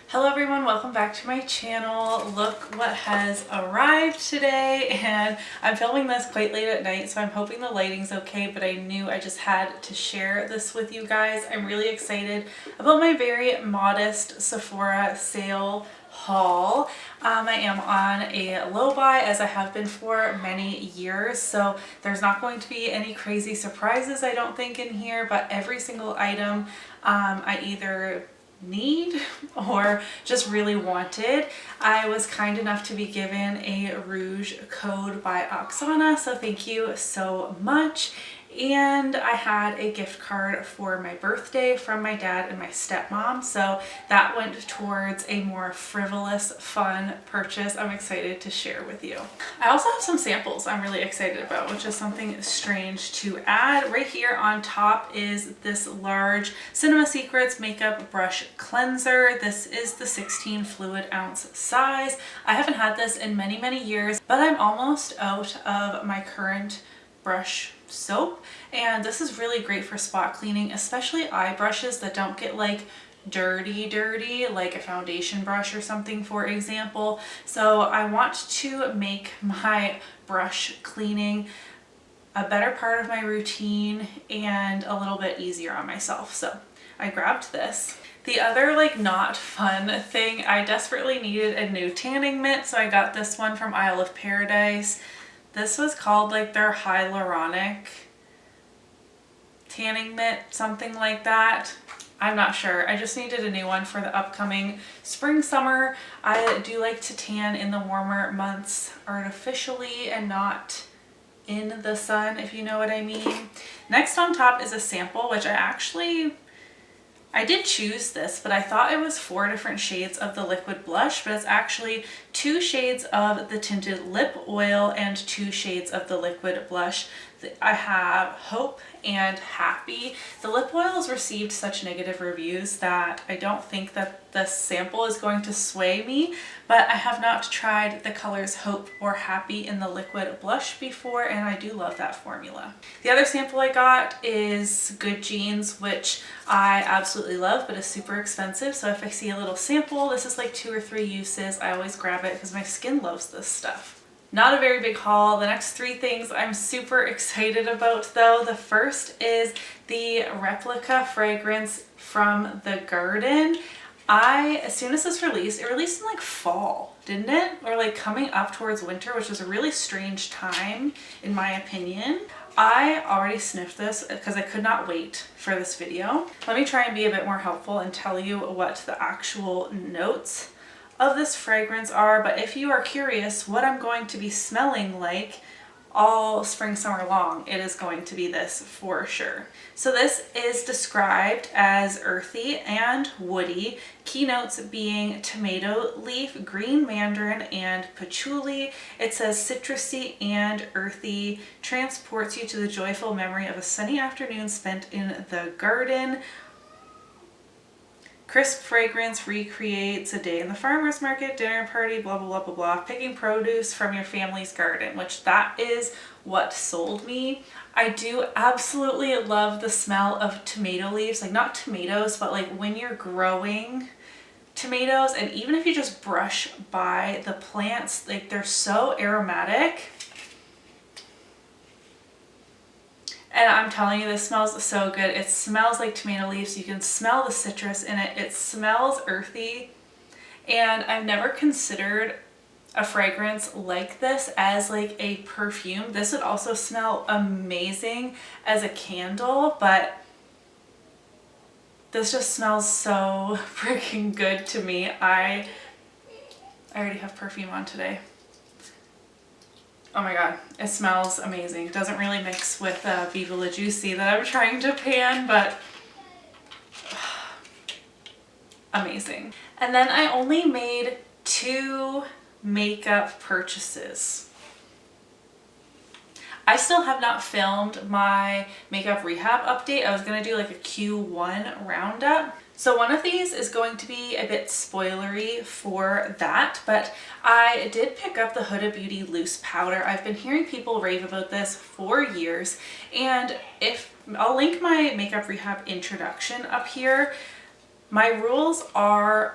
Hello everyone, welcome back to my channel. Look what has arrived today, and I'm filming this quite late at night, so I'm hoping the lighting's okay, but I knew I just had to share this with you guys. I'm really excited about my very modest Sephora sale haul. I am on a low buy, as I have been for many years, so there's not going to be any crazy surprises I don't think in here, but every single item I either need or just really wanted. I was kind enough to be given a rouge code by Oksana, so thank you so much. And I had a gift card for my birthday from my dad and my stepmom, so that went towards a more frivolous, fun purchase I'm excited to share with you. I also have some samples I'm really excited about, which is something strange to add. Right here on top is this large Cinema Secrets makeup brush cleanser. This is the 16 fluid ounce size. I haven't had this in many years, but I'm almost out of my current brush soap, and this is really great for spot cleaning, especially eye brushes that don't get like dirty like a foundation brush or something, for example. So I want to make my brush cleaning a better part of my routine and a little bit easier on myself, so I grabbed this. The other not fun thing, I desperately needed a new tanning mitt, so I got this one from Isle of Paradise. This was called their hyaluronic tanning mitt, something like that. I'm not sure. I just needed a new one for the upcoming spring, summer. I do like to tan in the warmer months artificially and not in the sun, if you know what I mean. Next on top is a sample, which I did choose this, but I thought it was 4 different shades of the liquid blush, but it's actually 2 shades of the tinted lip oil and 2 shades of the liquid blush. I have Hope and Happy. The lip oil has received such negative reviews that I don't think that this sample is going to sway me, but I have not tried the colors Hope or Happy in the liquid blush before, and I do love that formula. The other sample I got is Good Jeans, which I absolutely love, but is super expensive. So if I see a little sample, this is like 2 or 3 uses, I always grab it because my skin loves this stuff. Not a very big haul. The next 3 things I'm super excited about though. The first is the replica fragrance from the Garden. As soon as this released, it released in fall, didn't it? Or coming up towards winter, which was a really strange time in my opinion. I already sniffed this because I could not wait for this video. Let me try and be a bit more helpful and tell you what the actual notes of this fragrance are, but if you are curious what I'm going to be smelling like all spring, summer long, it is going to be this for sure. So this is described as earthy and woody, keynotes being tomato leaf, green mandarin, and patchouli. It says citrusy and earthy, transports you to the joyful memory of a sunny afternoon spent in the garden. Crisp fragrance recreates a day in the farmer's market, dinner party, blah, blah, blah, blah, blah. Picking produce from your family's garden, which that is what sold me. I do absolutely love the smell of tomato leaves, not tomatoes, but when you're growing tomatoes, and even if you just brush by the plants, they're so aromatic. And I'm telling you, this smells so good. It smells like tomato leaves. You can smell the citrus in it. It smells earthy. And I've never considered a fragrance like this as a perfume. This would also smell amazing as a candle, but this just smells so freaking good to me. I already have perfume on today. Oh my god, it smells amazing. It doesn't really mix with Viva La Juicy that I'm trying to pan, but amazing. And then I only made 2 makeup purchases. I still have not filmed my makeup rehab update. I was going to do a Q1 roundup. So one of these is going to be a bit spoilery for that, but I did pick up the Huda Beauty loose powder. I've been hearing people rave about this for years, and I'll link my makeup rehab introduction up here. My rules are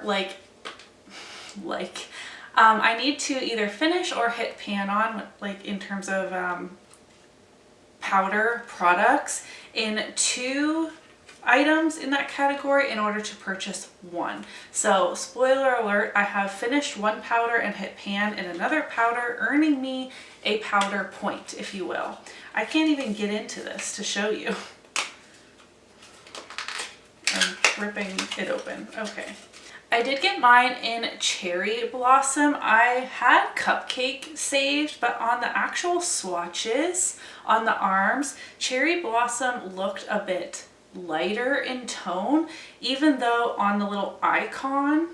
like. I need to either finish or hit pan on, like in terms of powder products, in 2 items in that category in order to purchase 1. So spoiler alert, I have finished 1 powder and hit pan in another powder, earning me a powder point, if you will. I can't even get into this to show you. I'm ripping it open. Okay. I did get mine in Cherry Blossom. I had Cupcake saved, but on the actual swatches on the arms, Cherry Blossom looked a bit lighter in tone, even though on the little icon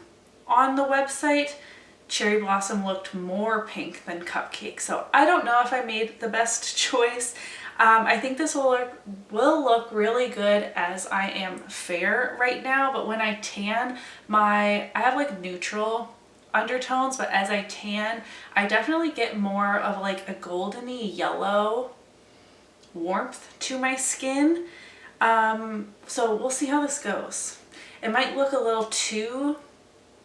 on the website, Cherry Blossom looked more pink than Cupcake. So I don't know if I made the best choice. I think this will look really good as I am fair right now, but when I tan, I have like neutral undertones, but as I tan, I definitely get more of like a goldeny yellow warmth to my skin. So we'll see how this goes. It might look a little too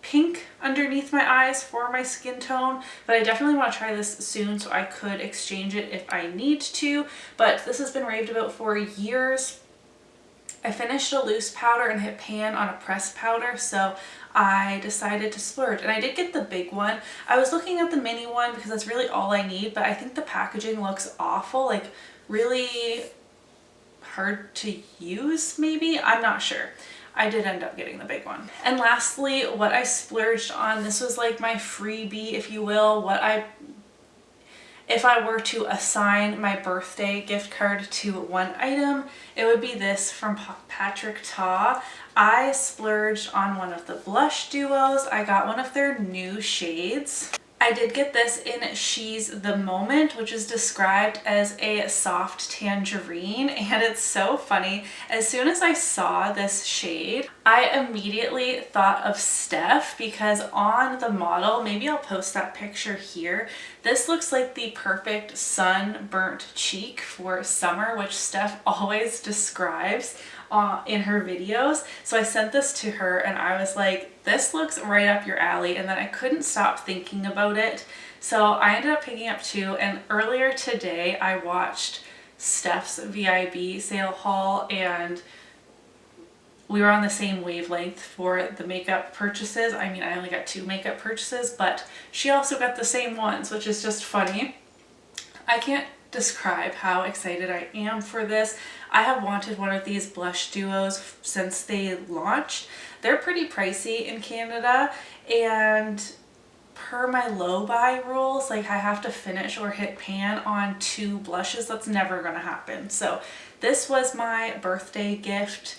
pink underneath my eyes for my skin tone, but I definitely want to try this soon so I could exchange it if I need to. But this has been raved about for years. I finished a loose powder and hit pan on a pressed powder, so I decided to splurge. And I did get the big one. I was looking at the mini one because that's really all I need, but I think the packaging looks awful, like really hard to use maybe? I'm not sure. I did end up getting the big one. And lastly, what I splurged on, this was like my freebie, if you will, if I were to assign my birthday gift card to 1 item, it would be this from Patrick Ta. I splurged on one of the blush duos. I got one of their new shades. I did get this in She's the Moment, which is described as a soft tangerine, and it's so funny. As soon as I saw this shade, I immediately thought of Steph, because on the model, maybe I'll post that picture here, this looks like the perfect sunburnt cheek for summer, which Steph always describes in her videos. So I sent this to her and I was like, this looks right up your alley, and then I couldn't stop thinking about it. So I ended up picking up 2, and earlier today I watched Steph's VIB sale haul and we were on the same wavelength for the makeup purchases. I mean, I only got 2 makeup purchases, but she also got the same ones, which is just funny. I can't describe how excited I am for this. I have wanted one of these blush duos since they launched. They're pretty pricey in Canada, and per my low buy rules, like I have to finish or hit pan on 2 blushes. That's never gonna happen. So this was my birthday gift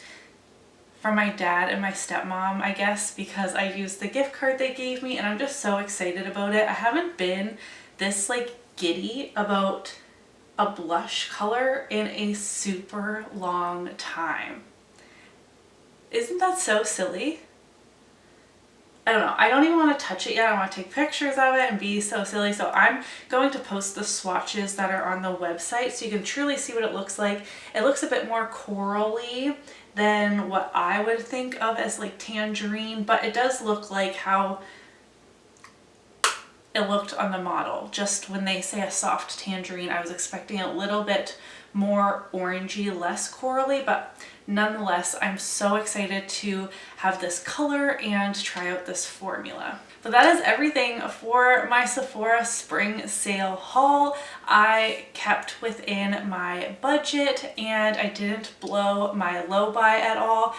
from my dad and my stepmom, I guess, because I used the gift card they gave me and I'm just so excited about it. I haven't been this like giddy about a blush color in a super long time. Isn't that so silly? I don't know. I don't even want to touch it yet. I want to take pictures of it and be so silly. So I'm going to post the swatches that are on the website so you can truly see what it looks like. It looks a bit more corally than what I would think of as like tangerine, but it does look like how it looked on the model. Just when they say a soft tangerine, I was expecting a little bit more orangey, less corally, but nonetheless, I'm so excited to have this color and try out this formula. But that is everything for my Sephora spring sale haul. I kept within my budget and I didn't blow my low buy at all.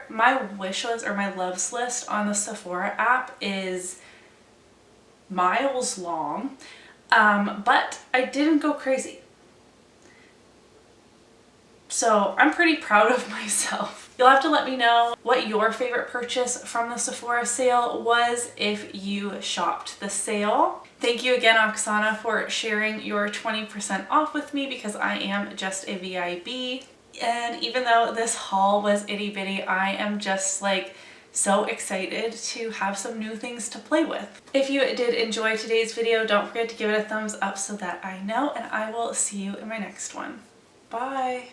My wish list or my loves list on the Sephora app is miles long, but I didn't go crazy. So I'm pretty proud of myself. You'll have to let me know what your favorite purchase from the Sephora sale was if you shopped the sale. Thank you again, Oksana, for sharing your 20% off with me because I am just a VIB. And even though this haul was itty bitty, I am just like so excited to have some new things to play with. If you did enjoy today's video, don't forget to give it a thumbs up so that I know, and I will see you in my next one. Bye!